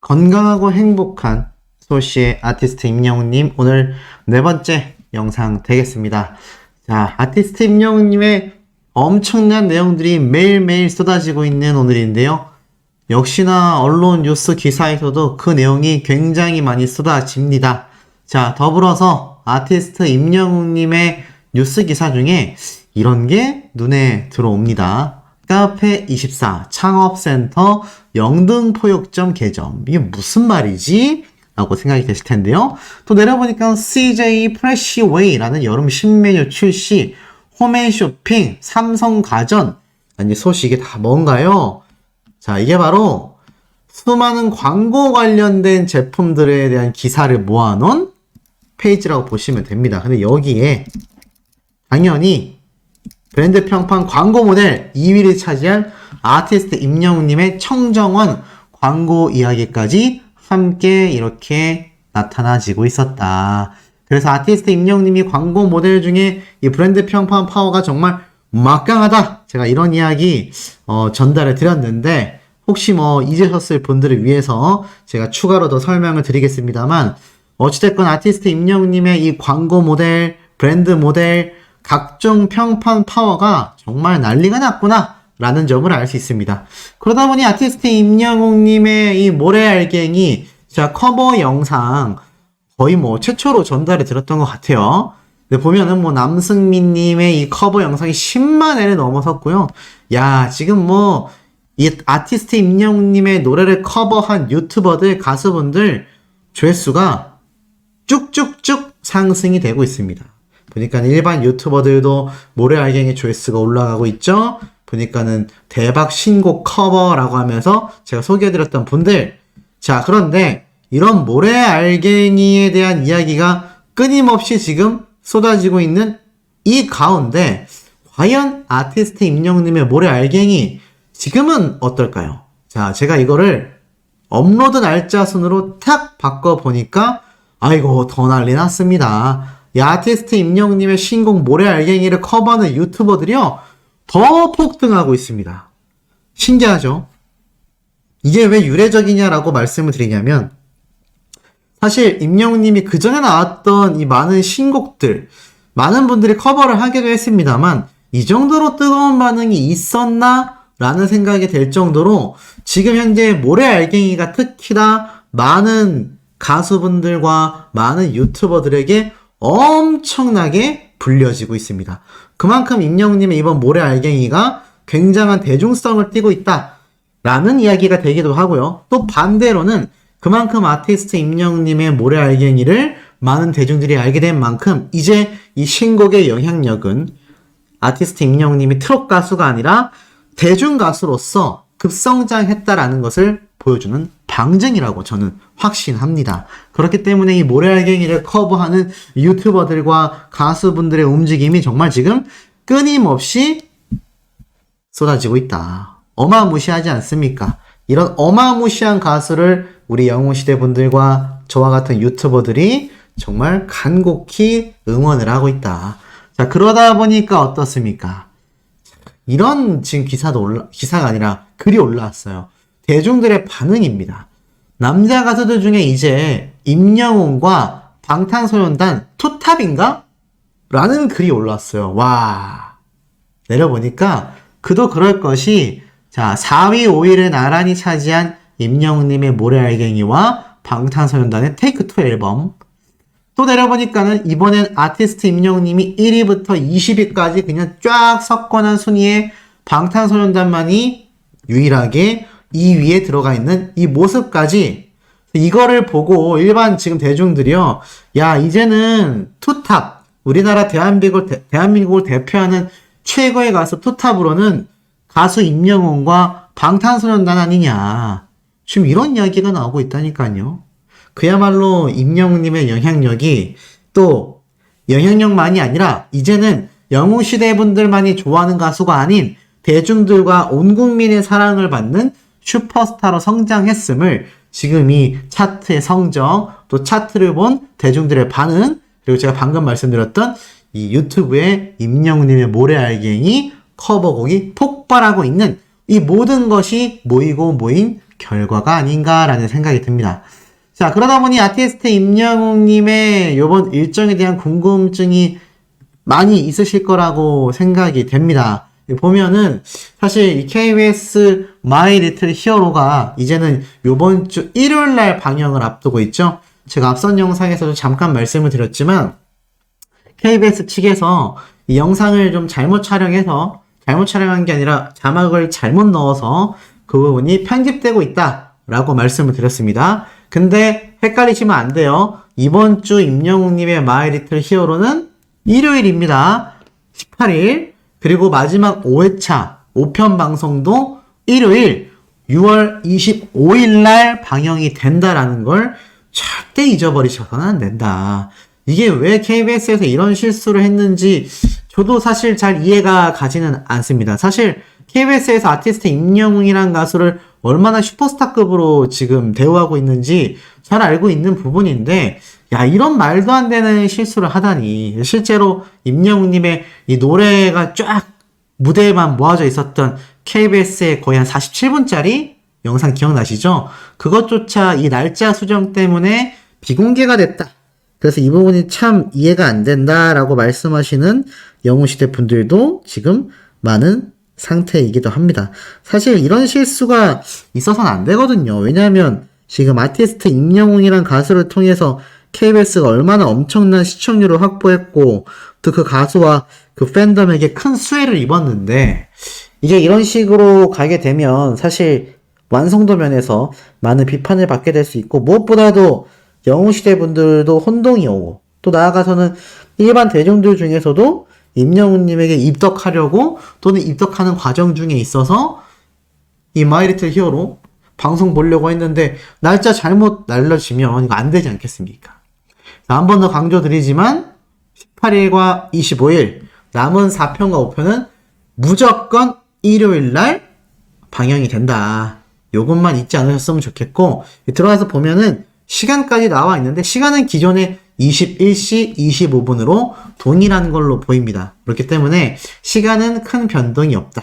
건강하고 행복한 소시의 아티스트 임영웅님, 오늘 네 번째 영상 되겠습니다. 자, 아티스트 임영웅님의 엄청난 내용들이 매일매일 쏟아지고 있는 오늘인데요. 역시나 언론 뉴스 기사에서도 그 내용이 굉장히 많이 쏟아집니다. 자, 더불어서 아티스트 임영웅님의 뉴스 기사 중에 이런 게 눈에 들어옵니다. 카페24 창업센터 영등포역점 개점. 이게 무슨 말이지? 라고 생각이 되실 텐데요. 또 내려보니까 CJ 프레시웨이라는 여름 신메뉴 출시, 홈앤쇼핑, 삼성가전. 아니, 소식 이게 다 뭔가요? 자, 이게 바로 수많은 광고 관련된 제품들에 대한 기사를 모아놓은 페이지라고 보시면 됩니다. 근데 여기에 당연히 브랜드 평판 광고 모델 2위를 차지한 아티스트 임영웅님의 청정원 광고 이야기까지 함께 이렇게 나타나지고 있었다. 그래서 아티스트 임영웅님이 광고 모델 중에 이 브랜드 평판 파워가 정말 막강하다. 제가 이런 이야기 전달을 드렸는데 혹시 잊으셨을 분들을 위해서 제가 추가로 더 설명을 드리겠습니다만, 어찌됐건 아티스트 임영웅님의 이 광고 모델, 브랜드 모델, 각종 평판 파워가 정말 난리가 났구나 라는 점을 알 수 있습니다. 그러다 보니 아티스트 임영웅님의 이 모래알갱이 제가 커버 영상 거의 최초로 전달을 드렸던 것 같아요. 근데 보면은 남승민님의 이 커버 영상이 10만 회를 넘어섰고요. 야, 지금 이 아티스트 임영웅님의 노래를 커버한 유튜버들, 가수분들 조회수가 쭉쭉쭉 상승이 되고 있습니다. 보니까 일반 유튜버들도 모래알갱이 조회수가 올라가고 있죠. 보니까는 대박 신곡 커버라고 하면서 제가 소개해드렸던 분들. 자, 그런데 이런 모래알갱이에 대한 이야기가 끊임없이 지금 쏟아지고 있는 이 가운데 과연 아티스트 임영웅님의 모래알갱이 지금은 어떨까요? 자, 제가 이거를 업로드 날짜 순으로 탁 바꿔보니까 아이고 더 난리 났습니다. 이 아티스트 임영웅님의 신곡 모래알갱이를 커버하는 유튜버들이요 더 폭등하고 있습니다. 신기하죠? 이게 왜 유례적이냐라고 말씀을 드리냐면, 사실 임영웅님이 그 전에 나왔던 이 많은 신곡들 많은 분들이 커버를 하기도 했습니다만 이 정도로 뜨거운 반응이 있었나? 라는 생각이 될 정도로 지금 현재 모래알갱이가 특히나 많은 가수분들과 많은 유튜버들에게 엄청나게 불려지고 있습니다. 그만큼 임영웅님의 이번 모래알갱이가 굉장한 대중성을 띠고 있다라는 이야기가 되기도 하고요. 또 반대로는 그만큼 아티스트 임영웅님의 모래알갱이를 많은 대중들이 알게 된 만큼 이제 이 신곡의 영향력은 아티스트 임영웅님이 트롯 가수가 아니라 대중 가수로서 급성장했다라는 것을 보여주는 방증이라고 저는 확신합니다. 그렇기 때문에 이 모래알갱이를 커버하는 유튜버들과 가수분들의 움직임이 정말 지금 끊임없이 쏟아지고 있다. 어마무시하지 않습니까? 이런 어마무시한 가수를 우리 영웅시대 분들과 저와 같은 유튜버들이 정말 간곡히 응원을 하고 있다. 자, 그러다 보니까 어떻습니까? 이런 지금 기사가 아니라 글이 올라왔어요. 대중들의 반응입니다. 남자 가수들 중에 이제 임영웅과 방탄소년단 투탑인가? 라는 글이 올라왔어요. 와, 내려보니까 그도 그럴 것이, 자, 4위, 5위를 나란히 차지한 임영웅님의 모래알갱이와 방탄소년단의 테이크2 앨범. 또 내려보니까는 이번엔 아티스트 임영웅님이 1위부터 20위까지 그냥 쫙 석권한 순위에 방탄소년단만이 유일하게 2위에 들어가 있는 이 모습까지, 이거를 보고 일반 지금 대중들이요, 야, 이제는 투탑, 우리나라 대한민국을 대표하는 최고의 가수 투탑으로는 가수 임영웅과 방탄소년단 아니냐, 지금 이런 이야기가 나오고 있다니까요. 그야말로 임영웅님의 영향력이 또 영향력만이 아니라 이제는 영웅시대 분들만이 좋아하는 가수가 아닌 대중들과 온 국민의 사랑을 받는 슈퍼스타로 성장했음을 지금 이 차트의 성적, 또 차트를 본 대중들의 반응, 그리고 제가 방금 말씀드렸던 이 유튜브의 임영웅님의 모래알갱이 커버곡이 폭발하고 있는 이 모든 것이 모이고 모인 결과가 아닌가라는 생각이 듭니다. 자, 그러다 보니 아티스트 임영웅님의 요번 일정에 대한 궁금증이 많이 있으실 거라고 생각이 됩니다. 보면은 사실 이 KBS 마이 리틀 히어로가 이제는 요번 주 일요일 날 방영을 앞두고 있죠. 제가 앞선 영상에서도 잠깐 말씀을 드렸지만 KBS 측에서 이 영상을 좀 잘못 촬영한 게 아니라 자막을 잘못 넣어서 그 부분이 편집되고 있다라고 말씀을 드렸습니다. 근데 헷갈리시면 안 돼요. 이번 주 임영웅님의 마이 리틀 히어로는 일요일입니다. 18일. 그리고 마지막 5회차 5편 방송도 일요일 6월 25일 날 방영이 된다라는 걸 절대 잊어버리셔서는 안 된다. 이게 왜 KBS에서 이런 실수를 했는지 저도 사실 잘 이해가 가지는 않습니다. 사실 KBS에서 아티스트 임영웅이란 가수를 얼마나 슈퍼스타급으로 지금 대우하고 있는지 잘 알고 있는 부분인데, 야, 이런 말도 안 되는 실수를 하다니. 실제로 임영웅님의 이 노래가 쫙 무대에만 모아져 있었던 KBS의 거의 한 47분짜리 영상 기억나시죠? 그것조차 이 날짜 수정 때문에 비공개가 됐다. 그래서 이 부분이 참 이해가 안 된다라고 말씀하시는 영웅시대 분들도 지금 많은 상태이기도 합니다. 사실 이런 실수가 있어서는 안 되거든요. 왜냐하면 지금 아티스트 임영웅이란 가수를 통해서 KBS가 얼마나 엄청난 시청률을 확보했고 또 그 가수와 그 팬덤에게 큰 수혜를 입었는데 이제 이런 식으로 가게 되면 사실 완성도 면에서 많은 비판을 받게 될 수 있고 무엇보다도 영웅시대 분들도 혼동이 오고 또 나아가서는 일반 대중들 중에서도 임영웅님에게 입덕하려고 또는 입덕하는 과정 중에 있어서 이 마이 리틀 히어로 방송 보려고 했는데 날짜 잘못 날려지면 이거 안 되지 않겠습니까? 한 번 더 강조드리지만 18일과 25일 남은 4편과 5편은 무조건 일요일 날 방영이 된다. 요것만 잊지 않으셨으면 좋겠고 들어가서 보면은 시간까지 나와 있는데 시간은 기존의 21시 25분으로 동일한 걸로 보입니다. 그렇기 때문에 시간은 큰 변동이 없다.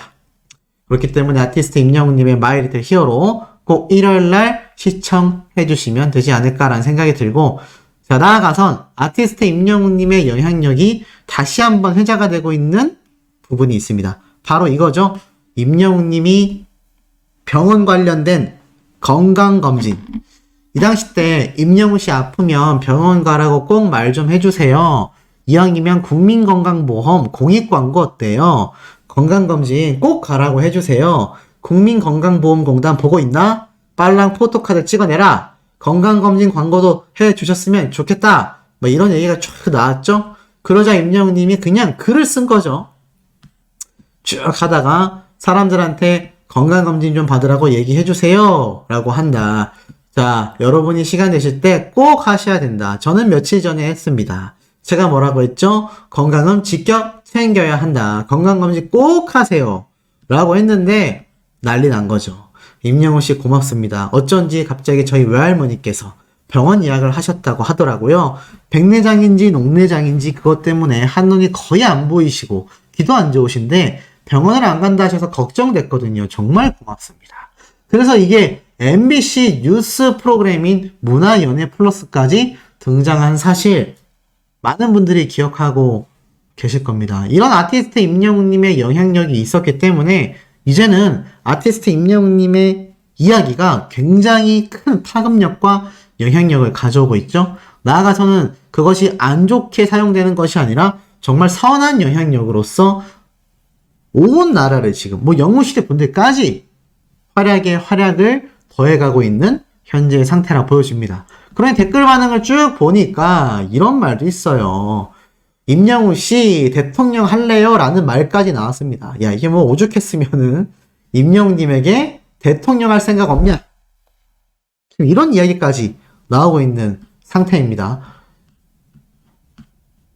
그렇기 때문에 아티스트 임영웅님의 마이 리틀 히어로 꼭 일요일날 시청해 주시면 되지 않을까라는 생각이 들고, 자, 나아가선 아티스트 임영웅님의 영향력이 다시 한번 회자가 되고 있는 부분이 있습니다. 바로 이거죠. 임영웅님이 병원 관련된 건강검진. 이 당시 때 임영웅 씨 아프면 병원 가라고 꼭 말 좀 해주세요. 이왕이면 국민건강보험 공익광고 어때요? 건강검진 꼭 가라고 해주세요. 국민건강보험공단 보고 있나? 빨랑 포토카드 찍어내라. 건강검진 광고도 해주셨으면 좋겠다. 뭐 이런 얘기가 쭉 나왔죠? 그러자 임영웅님이 그냥 글을 쓴 거죠. 쭉 하다가 사람들한테 건강검진 좀 받으라고 얘기해주세요. 라고 한다. 자, 여러분이 시간 내실 때 꼭 하셔야 된다. 저는 며칠 전에 했습니다. 제가 뭐라고 했죠? 건강은 지켜 챙겨야 한다. 건강검진 꼭 하세요. 라고 했는데 난리 난 거죠. 임영웅 씨 고맙습니다. 어쩐지 갑자기 저희 외할머니께서 병원 예약을 하셨다고 하더라고요. 백내장인지 녹내장인지 그것 때문에 한눈이 거의 안 보이시고 귀도 안 좋으신데 병원을 안 간다 하셔서 걱정됐거든요. 정말 고맙습니다. 그래서 이게 MBC 뉴스 프로그램인 문화연예 플러스까지 등장한 사실 많은 분들이 기억하고 계실 겁니다. 이런 아티스트 임영웅님의 영향력이 있었기 때문에 이제는 아티스트 임영웅님의 이야기가 굉장히 큰 파급력과 영향력을 가져오고 있죠. 나아가서는 그것이 안 좋게 사용되는 것이 아니라 정말 선한 영향력으로서 온 나라를 지금 뭐 영웅시대 분들까지 활약에 활약을 더해가고 있는 현재의 상태라 보여집니다. 그러니 댓글 반응을 쭉 보니까 이런 말도 있어요. 임영웅 씨 대통령 할래요? 라는 말까지 나왔습니다. 야, 이게 뭐 오죽했으면은 임영웅님에게 대통령 할 생각 없냐? 지금 이런 이야기까지 나오고 있는 상태입니다.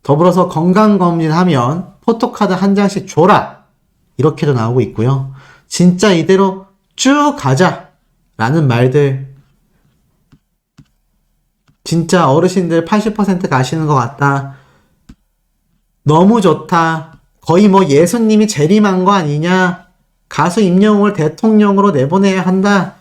더불어서 건강검진하면 포토카드 한 장씩 줘라. 이렇게도 나오고 있고요. 진짜 이대로 쭉 가자. 라는 말들. 진짜 어르신들 80% 가시는 것 같다. 너무 좋다. 거의 뭐 예수님이 재림한 거 아니냐. 가수 임영웅을 대통령으로 내보내야 한다.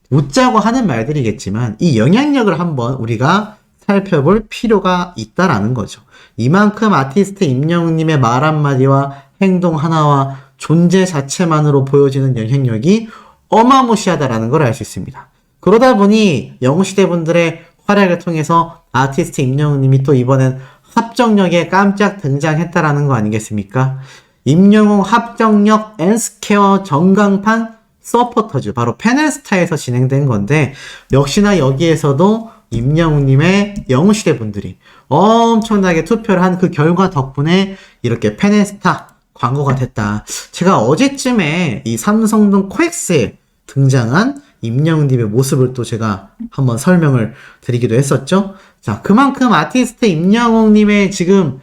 웃자고 하는 말들이겠지만 이 영향력을 한번 우리가 살펴볼 필요가 있다라는 거죠. 이만큼 아티스트 임영웅님의 말 한마디와 행동 하나와 존재 자체만으로 보여지는 영향력이 어마무시하다라는 걸 알 수 있습니다. 그러다 보니 영웅시대 분들의 활약을 통해서 아티스트 임영웅님이 또 이번엔 합정역에 깜짝 등장했다라는 거 아니겠습니까? 임영웅 합정역 N스퀘어 전광판 서포터즈, 바로 페네스타에서 진행된 건데, 역시나 여기에서도 임영웅님의 영웅시대 분들이 엄청나게 투표를 한 그 결과 덕분에 이렇게 페네스타 광고가 됐다. 제가 어제쯤에 이 삼성동 코엑스에 등장한 임영웅님의 모습을 또 제가 한번 설명을 드리기도 했었죠. 자, 그만큼 아티스트 임영웅님의 지금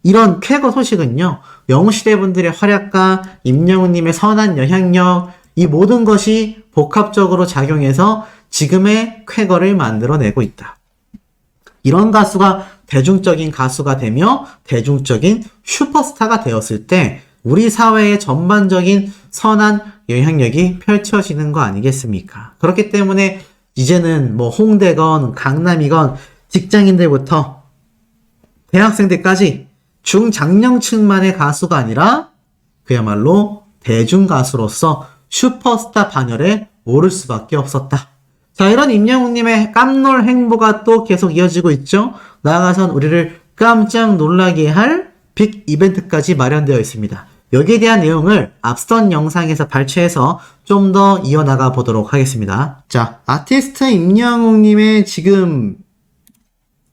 이런 쾌거 소식은요, 영웅시대 분들의 활약과 임영웅님의 선한 영향력, 이 모든 것이 복합적으로 작용해서 지금의 쾌거를 만들어내고 있다. 이런 가수가 대중적인 가수가 되며 대중적인 슈퍼스타가 되었을 때 우리 사회의 전반적인 선한 영향력이 펼쳐지는 거 아니겠습니까? 그렇기 때문에 이제는 뭐 홍대건 강남이건 직장인들부터 대학생들까지 중장년층만의 가수가 아니라 그야말로 대중가수로서 슈퍼스타 반열에 오를 수밖에 없었다. 자, 이런 임영웅님의 깜놀 행보가 또 계속 이어지고 있죠. 나아가선 우리를 깜짝 놀라게 할 빅 이벤트까지 마련되어 있습니다. 여기에 대한 내용을 앞선 영상에서 발췌해서 좀 더 이어나가 보도록 하겠습니다. 자, 아티스트 임영웅님의 지금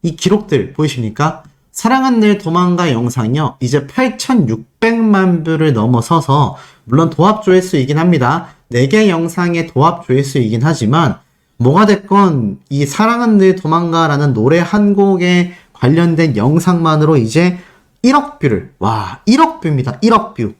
이 기록들 보이십니까? 사랑은 늘 도망가 영상이요, 이제 8,600만 뷰를 넘어서서, 물론 도합 조회수이긴 합니다. 4개 영상의 도합 조회수이긴 하지만 뭐가 됐건 이 사랑은 늘 도망가라는 노래 한 곡에 관련된 영상만으로 이제 1억 뷰를, 와, 1억 뷰입니다. 1억 뷰.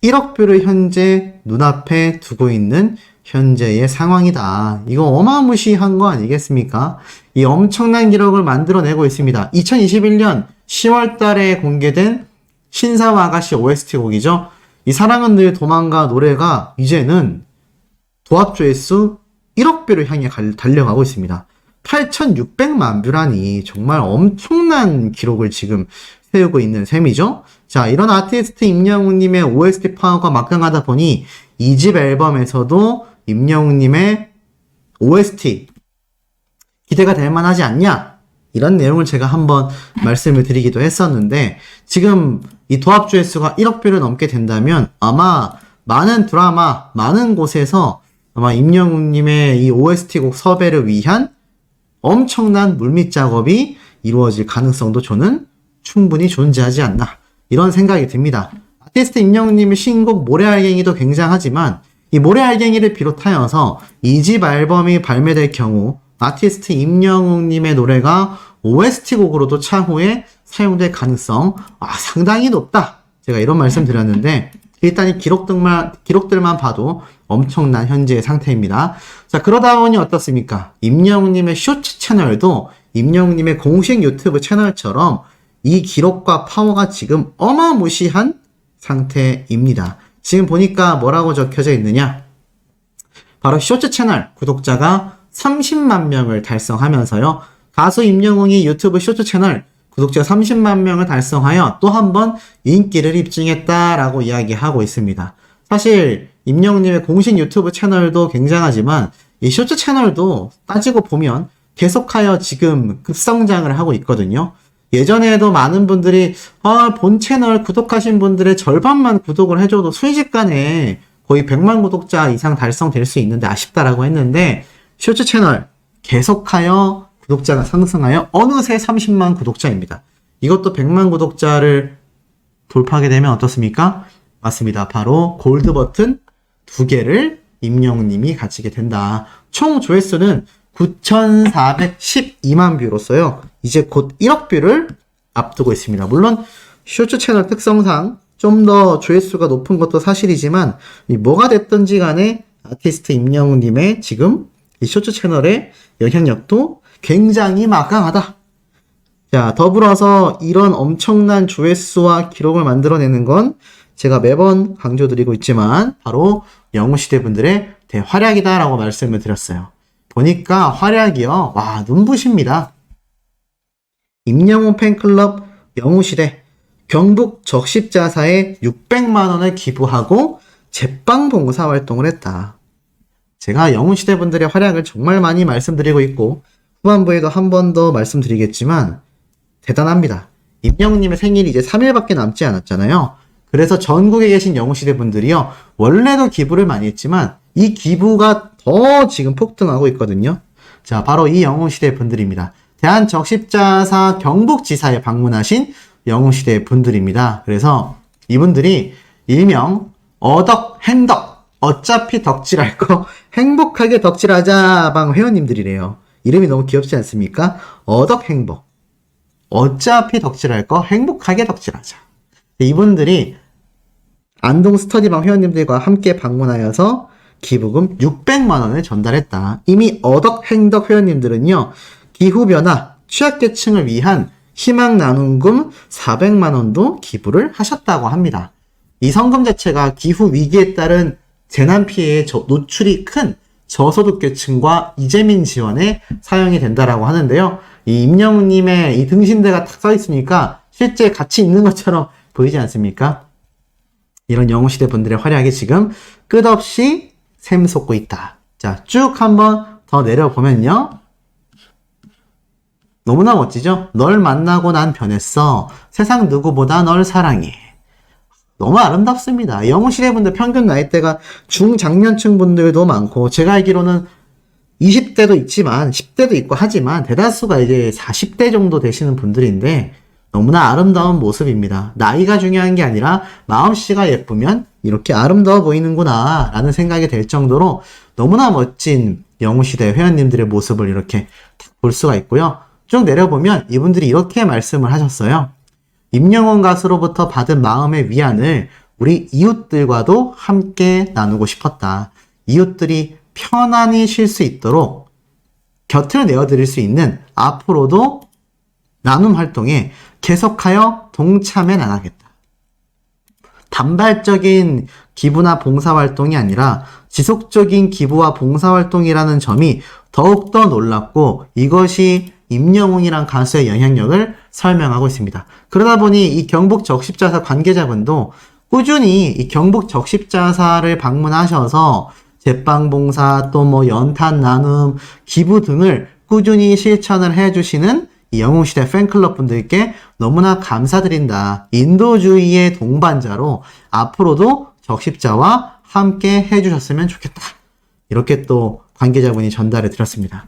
1억 뷰를 현재 눈앞에 두고 있는 현재의 상황이다. 이거 어마무시한 거 아니겠습니까? 이 엄청난 기록을 만들어내고 있습니다. 2021년 10월 달에 공개된 신사와 아가씨 OST 곡이죠. 이 사랑은 늘 도망가 노래가 이제는 도합 조회수 1억 뷰를 향해 달려가고 있습니다. 8,600만 뷰라니 정말 엄청난 기록을 지금 세우고 있는 셈이죠. 자, 이런 아티스트 임영웅님의 OST 파워가 막강하다 보니 2집 앨범에서도 임영웅님의 OST 기대가 될 만하지 않냐? 이런 내용을 제가 한번 말씀을 드리기도 했었는데, 지금 이 도합 조회수가 1억 뷰를 넘게 된다면 아마 많은 드라마, 많은 곳에서 아마 임영웅님의 이 OST 곡 섭외를 위한 엄청난 물밑 작업이 이루어질 가능성도 저는 충분히 존재하지 않나, 이런 생각이 듭니다. 아티스트 임영웅님의 신곡 모래알갱이도 굉장하지만 이 모래알갱이를 비롯하여서 2집 앨범이 발매될 경우 아티스트 임영웅님의 노래가 OST 곡으로도 차후에 사용될 가능성 상당히 높다. 제가 이런 말씀 드렸는데, 일단 이 기록들만 봐도 엄청난 현재의 상태입니다. 자, 그러다 보니 어떻습니까? 임영웅님의 쇼츠 채널도 임영웅님의 공식 유튜브 채널처럼 이 기록과 파워가 지금 어마무시한 상태입니다. 지금 보니까 뭐라고 적혀져 있느냐? 바로 쇼츠 채널 구독자가 30만 명을 달성하면서요, 가수 임영웅이 유튜브 쇼츠 채널 구독자 30만 명을 달성하여 또 한 번 인기를 입증했다라고 이야기하고 있습니다. 사실 임영웅님의 공식 유튜브 채널도 굉장하지만 이 쇼츠 채널도 따지고 보면 계속하여 지금 급성장을 하고 있거든요. 예전에도 많은 분들이 본 채널 구독하신 분들의 절반만 구독을 해줘도 순식간에 거의 100만 구독자 이상 달성될 수 있는데 아쉽다라고 했는데, 쇼츠 채널 계속하여 구독자가 상승하여 어느새 30만 구독자입니다. 이것도 100만 구독자를 돌파하게 되면 어떻습니까? 맞습니다. 바로 골드 버튼 2개를 임영웅님이 가지게 된다. 총 조회수는 9,412만 뷰로서요, 이제 곧 1억 뷰를 앞두고 있습니다. 물론 쇼츠 채널 특성상 좀 더 조회수가 높은 것도 사실이지만, 뭐가 됐든지 간에 아티스트 임영웅님의 지금 이 쇼츠 채널의 영향력도 굉장히 막강하다. 자, 더불어서 이런 엄청난 조회수와 기록을 만들어내는 건 제가 매번 강조드리고 있지만 바로 영웅시대 분들의 대활약이다라고 말씀을 드렸어요. 보니까 활약이요. 와, 눈부십니다. 임영웅 팬클럽 영웅시대 경북 적십자사에 600만 원을 기부하고 제빵 봉사 활동을 했다. 제가 영웅시대 분들의 활약을 정말 많이 말씀드리고 있고 후반부에도 한 번 더 말씀드리겠지만 대단합니다. 임영웅님의 생일이 이제 3일밖에 남지 않았잖아요. 그래서 전국에 계신 영웅시대 분들이요. 원래도 기부를 많이 했지만 이 기부가 더 지금 폭등하고 있거든요. 자, 바로 이 영웅시대 분들입니다. 대한적십자사 경북지사에 방문하신 영웅시대 분들입니다. 그래서 이분들이 일명 어덕행덕 어차피 덕질할 거 행복하게 덕질하자 방 회원님들이래요. 이름이 너무 귀엽지 않습니까? 어덕행복 어차피 덕질할 거 행복하게 덕질하자. 이분들이 안동 스터디방 회원님들과 함께 방문하여서 기부금 600만 원을 전달했다. 이미 어덕행덕 회원님들은요. 기후변화, 취약계층을 위한 희망 나눔금 400만 원도 기부를 하셨다고 합니다. 이 성금 자체가 기후 위기에 따른 재난 피해에 노출이 큰 저소득계층과 이재민 지원에 사용이 된다라고 하는데요. 이 임영웅님의 이 등신대가 딱 써 있으니까 실제 같이 있는 것처럼 보이지 않습니까? 이런 영웅시대 분들의 활약이 지금 끝없이 샘솟고 있다. 자, 쭉 한번 더 내려보면요. 너무나 멋지죠? 널 만나고 난 변했어. 세상 누구보다 널 사랑해. 너무 아름답습니다. 영웅시대 분들 평균 나이대가 중장년층 분들도 많고 제가 알기로는 20대도 있지만 10대도 있고 하지만 대다수가 이제 40대 정도 되시는 분들인데 너무나 아름다운 모습입니다. 나이가 중요한 게 아니라 마음씨가 예쁘면 이렇게 아름다워 보이는구나 라는 생각이 들 정도로 너무나 멋진 영웅시대 회원님들의 모습을 이렇게 볼 수가 있고요. 쭉 내려보면 이분들이 이렇게 말씀을 하셨어요. 임영웅 가수로부터 받은 마음의 위안을 우리 이웃들과도 함께 나누고 싶었다. 이웃들이 편안히 쉴 수 있도록 곁을 내어드릴 수 있는 앞으로도 나눔 활동에 계속하여 동참해 나가겠다. 단발적인 기부나 봉사활동이 아니라 지속적인 기부와 봉사활동이라는 점이 더욱더 놀랍고 이것이 임영웅이란 가수의 영향력을 설명하고 있습니다. 그러다 보니 이 경북 적십자사 관계자분도 꾸준히 이 경북 적십자사를 방문하셔서 제빵봉사 또 뭐 연탄 나눔 기부 등을 꾸준히 실천을 해주시는 이 영웅시대 팬클럽 분들께 너무나 감사드린다. 인도주의의 동반자로 앞으로도 적십자와 함께 해주셨으면 좋겠다. 이렇게 또 관계자분이 전달해 드렸습니다.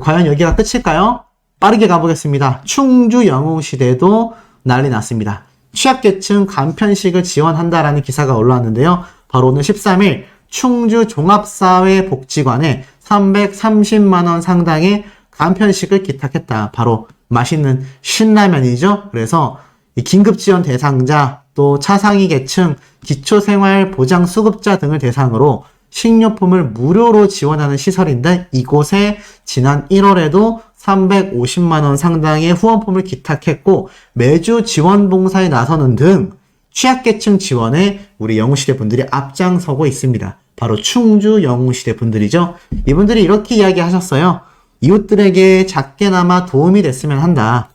과연 여기가 끝일까요? 빠르게 가보겠습니다. 충주 영웅시대도 난리 났습니다. 취약계층 간편식을 지원한다라는 기사가 올라왔는데요. 바로 오늘 13일 충주 종합사회복지관에 330만원 상당의 간편식을 기탁했다. 바로 맛있는 신라면이죠. 그래서 이 긴급지원 대상자, 또 차상위 계층, 기초생활보장수급자 등을 대상으로 식료품을 무료로 지원하는 시설인데 이곳에 지난 1월에도 350만원 상당의 후원품을 기탁했고 매주 지원봉사에 나서는 등 취약계층 지원에 우리 영웅시대 분들이 앞장서고 있습니다. 바로 충주 영웅시대 분들이죠. 이분들이 이렇게 이야기하셨어요. 이웃들에게 작게나마 도움이 됐으면 한다.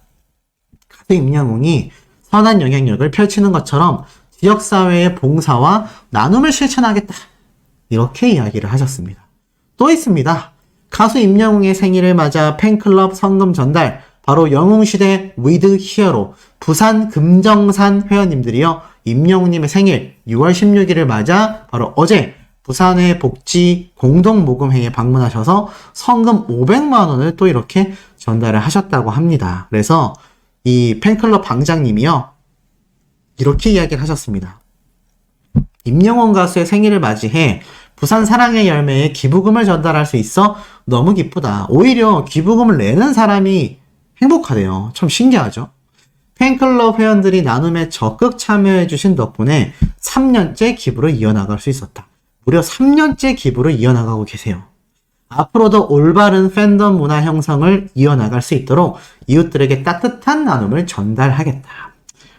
가수 임영웅이 선한 영향력을 펼치는 것처럼 지역사회의 봉사와 나눔을 실천하겠다. 이렇게 이야기를 하셨습니다. 또 있습니다. 가수 임영웅의 생일을 맞아 팬클럽 성금 전달, 바로 영웅시대 위드 히어로 부산 금정산 회원님들이요. 임영웅님의 생일 6월 16일을 맞아 바로 어제 부산의 복지 공동모금회에 방문하셔서 성금 500만원을 또 이렇게 전달을 하셨다고 합니다. 그래서 이 팬클럽 방장님이요. 이렇게 이야기를 하셨습니다. 임영웅 가수의 생일을 맞이해 부산 사랑의 열매에 기부금을 전달할 수 있어 너무 기쁘다. 오히려 기부금을 내는 사람이 행복하대요. 참 신기하죠? 팬클럽 회원들이 나눔에 적극 참여해주신 덕분에 3년째 기부를 이어나갈 수 있었다. 무려 3년째 기부를 이어나가고 계세요. 앞으로도 올바른 팬덤 문화 형성을 이어나갈 수 있도록 이웃들에게 따뜻한 나눔을 전달하겠다.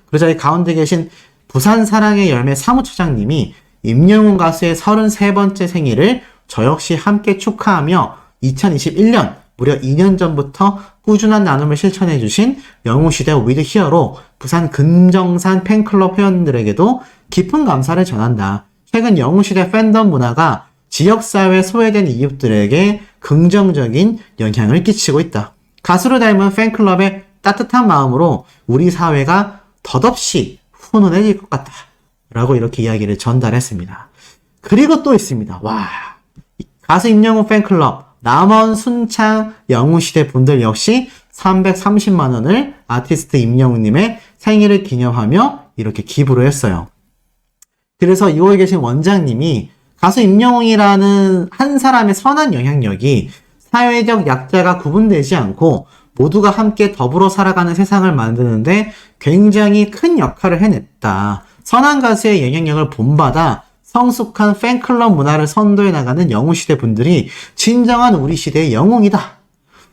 그래서 이 가운데 계신 부산 사랑의 열매 사무처장님이 임영웅 가수의 33번째 생일을 저 역시 함께 축하하며 2021년 무려 2년 전부터 꾸준한 나눔을 실천해주신 영웅시대 위드 히어로 부산 금정산 팬클럽 회원들에게도 깊은 감사를 전한다. 최근 영웅시대 팬덤 문화가 지역사회 소외된 이웃들에게 긍정적인 영향을 끼치고 있다. 가수를 닮은 팬클럽의 따뜻한 마음으로 우리 사회가 덧없이 훈훈해질 것 같다. 라고 이렇게 이야기를 전달했습니다. 그리고 또 있습니다. 와, 가수 임영웅 팬클럽 남원, 순창, 영웅시대 분들 역시 330만 원을 아티스트 임영웅님의 생일을 기념하며 이렇게 기부를 했어요. 그래서 이곳에 계신 원장님이 가수 임영웅이라는 한 사람의 선한 영향력이 사회적 약자가 구분되지 않고 모두가 함께 더불어 살아가는 세상을 만드는데 굉장히 큰 역할을 해냈다. 선한 가수의 영향력을 본받아 성숙한 팬클럽 문화를 선도해 나가는 영웅시대 분들이 진정한 우리 시대의 영웅이다.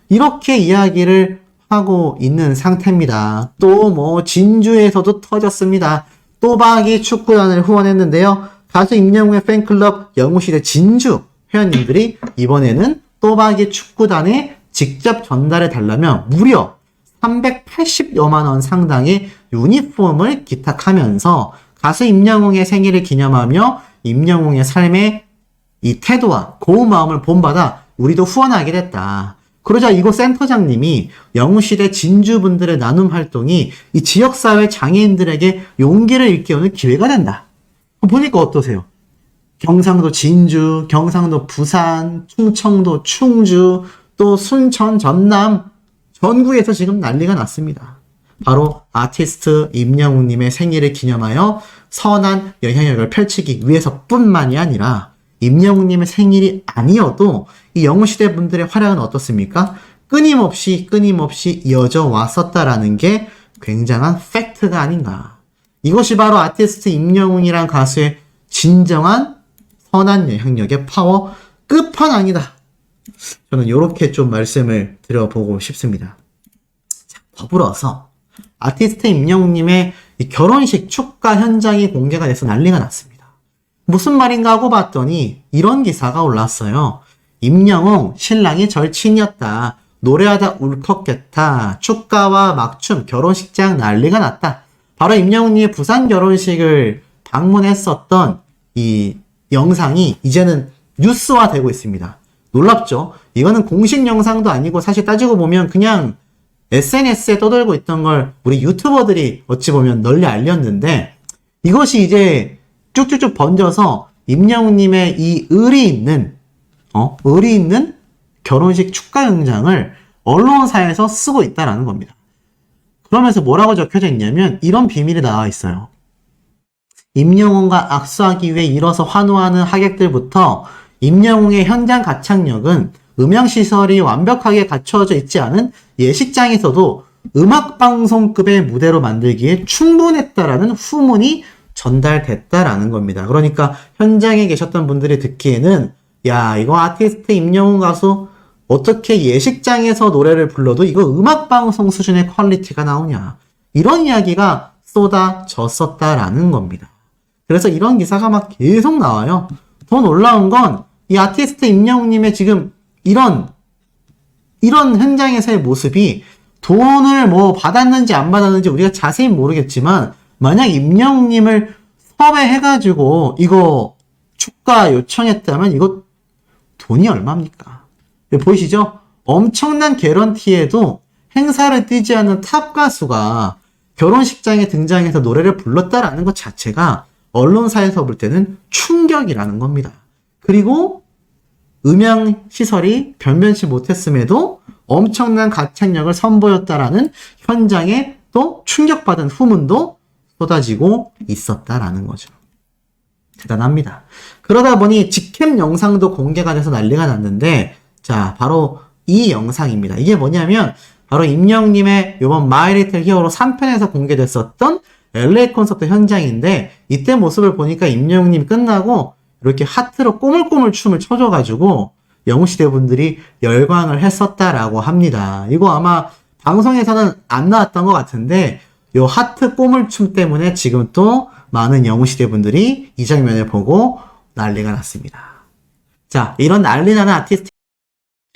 이렇게 이야기를 하고 있는 상태입니다. 또 진주에서도 터졌습니다. 또박이 축구단을 후원했는데요. 가수 임영웅의 팬클럽 영웅시대 진주 회원님들이 이번에는 또박이 축구단에 직접 전달해 달라며 무려 380여만 원 상당의 유니폼을 기탁하면서 가수 임영웅의 생일을 기념하며 임영웅의 삶의 이 태도와 고운 마음을 본받아 우리도 후원하게 됐다. 그러자 이곳 센터장님이 영웅시대 진주분들의 나눔 활동이 이 지역사회 장애인들에게 용기를 일깨우는 기회가 된다. 보니까 어떠세요? 경상도 진주, 경상도 부산, 충청도 충주, 또 순천, 전남, 전국에서 지금 난리가 났습니다. 바로 아티스트 임영웅님의 생일을 기념하여 선한 영향력을 펼치기 위해서뿐만이 아니라 임영웅님의 생일이 아니어도 이 영웅시대 분들의 활약은 어떻습니까? 끊임없이 이어져 왔었다라는 게 굉장한 팩트가 아닌가. 이것이 바로 아티스트 임영웅이란 가수의 진정한 선한 영향력의 파워 끝판왕이다. 저는 이렇게 좀 말씀을 드려보고 싶습니다. 자, 더불어서 아티스트 임영웅님의 이 결혼식 축가 현장이 공개가 돼서 난리가 났습니다. 무슨 말인가 하고 봤더니 이런 기사가 올랐어요. 임영웅 신랑이 절친이었다. 노래하다 울컥했다. 축가와 막춤 결혼식장 난리가 났다. 바로 임영웅님의 부산 결혼식을 방문했었던 이 영상이 이제는 뉴스화되고 있습니다. 놀랍죠? 이거는 공식 영상도 아니고 사실 따지고 보면 그냥 SNS에 떠돌고 있던 걸 우리 유튜버들이 어찌 보면 널리 알렸는데 이것이 이제 쭉쭉쭉 번져서 임영웅님의 이 의리 있는 결혼식 축가 영상을 언론사에서 쓰고 있다라는 겁니다. 그러면서 뭐라고 적혀져 있냐면 이런 비밀이 나와 있어요. 임영웅과 악수하기 위해 일어서 환호하는 하객들부터 임영웅의 현장 가창력은 음향시설이 완벽하게 갖춰져 있지 않은 예식장에서도 음악방송급의 무대로 만들기에 충분했다라는 후문이 전달됐다라는 겁니다. 그러니까 현장에 계셨던 분들이 듣기에는 야, 이거 아티스트 임영웅 가수 어떻게 예식장에서 노래를 불러도 이거 음악방송 수준의 퀄리티가 나오냐. 이런 이야기가 쏟아졌었다라는 겁니다. 그래서 이런 기사가 막 계속 나와요. 더 놀라운 건 이 아티스트 임영웅님의 지금 이런 현장에서의 모습이 돈을 받았는지 안 받았는지 우리가 자세히 모르겠지만 만약 임영웅님을 섭외해가지고 이거 축가 요청했다면 이거 돈이 얼마입니까? 보이시죠? 엄청난 개런티에도 행사를 뛰지 않는 탑 가수가 결혼식장에 등장해서 노래를 불렀다라는 것 자체가 언론사에서 볼 때는 충격이라는 겁니다. 그리고 음향시설이 변변치 못했음에도 엄청난 가창력을 선보였다라는 현장에 또 충격받은 후문도 쏟아지고 있었다라는 거죠. 대단합니다. 그러다 보니 직캠 영상도 공개가 돼서 난리가 났는데 자, 바로 이 영상입니다. 이게 뭐냐면 바로 임영웅님의 이번 My Little Hero 3편에서 공개됐었던 LA 콘서트 현장인데 이때 모습을 보니까 임영웅님이 끝나고 이렇게 하트로 꼬물꼬물 춤을 춰줘가지고 영웅시대 분들이 열광을 했었다라고 합니다. 이거 아마 방송에서는 안 나왔던 것 같은데 요 하트 꼬물춤 때문에 지금 또 많은 영웅시대 분들이 이 장면을 보고 난리가 났습니다. 자, 이런 난리 나는 아티스트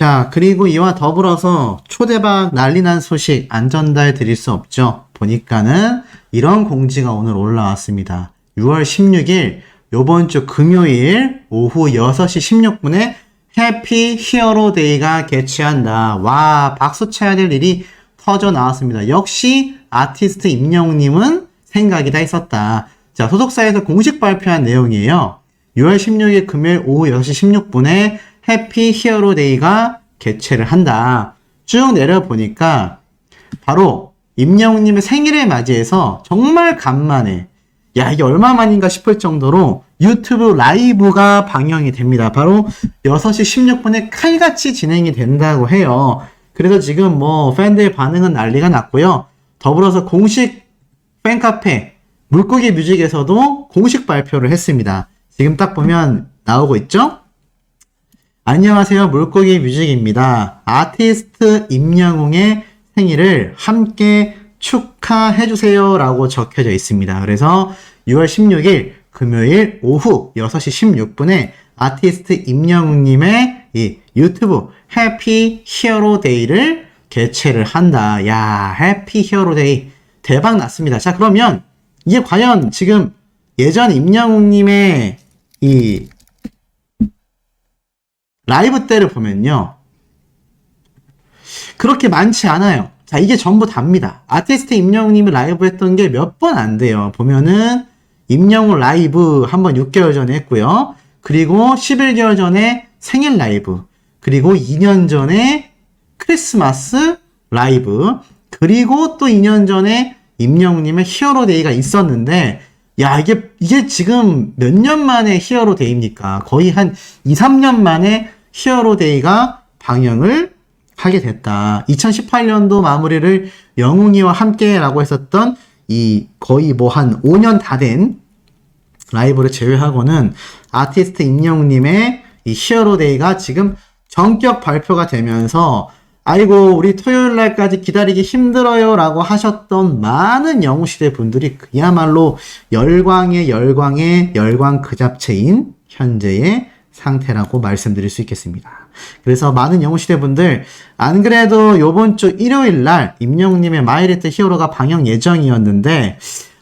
자, 그리고 이와 더불어서 초대박 난리난 소식 안 전달 드릴 수 없죠. 보니까는 이런 공지가 오늘 올라왔습니다. 6월 16일 요번 주 금요일 오후 6시 16분에 해피 히어로 데이가 개최한다. 와, 박수 쳐야 될 일이 터져 나왔습니다. 역시 아티스트 임영웅님은 생각이 다 있었다. 자, 소속사에서 공식 발표한 내용이에요. 6월 16일 금요일 오후 6시 16분에 해피 히어로 데이가 개최를 한다. 쭉 내려보니까 바로 임영웅님의 생일을 맞이해서 정말 간만에, 야, 이게 얼마만인가 싶을 정도로 유튜브 라이브가 방영이 됩니다. 바로 6시 16분에 칼같이 진행이 된다고 해요. 그래서 지금 뭐 팬들의 반응은 난리가 났고요. 더불어서 공식 팬카페 물고기 뮤직에서도 공식 발표를 했습니다. 지금 딱 보면 나오고 있죠? 안녕하세요, 물고기 뮤직입니다. 아티스트 임영웅의 생일을 함께 축하해주세요 라고 적혀져 있습니다. 그래서 6월 16일 금요일 오후 6시 16분에 아티스트 임영웅님의 이 유튜브 해피 히어로 데이를 개최를 한다. 야, 해피 히어로 데이 대박 났습니다. 자, 그러면 이게 과연 지금 예전 임영웅님의 이 라이브 때를 보면요, 그렇게 많지 않아요. 자, 이게 전부 답니다. 아티스트 임영웅님이 라이브 했던 게 몇 번 안 돼요. 보면은 임영웅 라이브 한번 6개월 전에 했고요. 그리고 11개월 전에 생일 라이브, 그리고 2년 전에 크리스마스 라이브, 그리고 또 2년 전에 임영웅님의 히어로 데이가 있었는데, 야, 이게 지금 몇 년 만에 히어로 데이입니까? 거의 한 2, 3년 만에 히어로 데이가 방영을 하게 됐다. 2018년도 마무리를 영웅이와 함께라고 했었던 이 거의 뭐 한 5년 다 된 라이브를 제외하고는 아티스트 임영웅님의 이 히어로 데이가 지금 전격 발표가 되면서, 아이고 우리 토요일 날까지 기다리기 힘들어요 라고 하셨던 많은 영웅시대 분들이 그야말로 열광의 열광 그 잡채인 현재의 상태라고 말씀드릴 수 있겠습니다. 그래서 많은 영웅시대 분들, 안 그래도 요번 주 일요일 날 임영웅님의 마이리트 히어로가 방영 예정이었는데,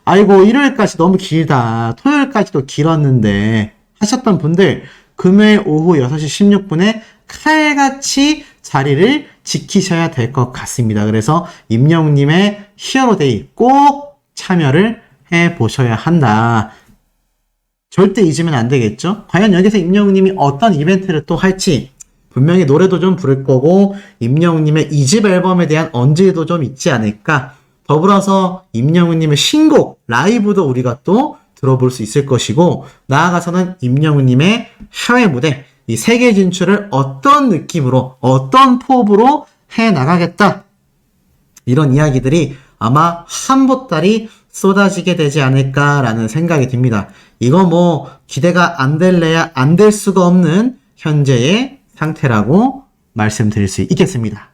아이고 일요일까지 너무 길다, 토요일까지도 길었는데 하셨던 분들, 금요일 오후 6시 16분에 칼같이 자리를 지키셔야 될 것 같습니다. 그래서 임영웅님의 히어로데이 꼭 참여를 해보셔야 한다. 절대 잊으면 안 되겠죠? 과연 여기서 임영웅님이 어떤 이벤트를 또 할지, 분명히 노래도 좀 부를 거고 임영웅님의 2집 앨범에 대한 언질도 좀 있지 않을까. 더불어서 임영웅님의 신곡 라이브도 우리가 또 들어볼 수 있을 것이고, 나아가서는 임영웅님의 해외 무대, 이 세계 진출을 어떤 느낌으로, 어떤 포부로 해나가겠다, 이런 이야기들이 아마 한 보따리 쏟아지게 되지 않을까라는 생각이 듭니다. 이거 뭐 기대가 안 될래야 안 될 수가 없는 현재의 상태라고 말씀드릴 수 있겠습니다.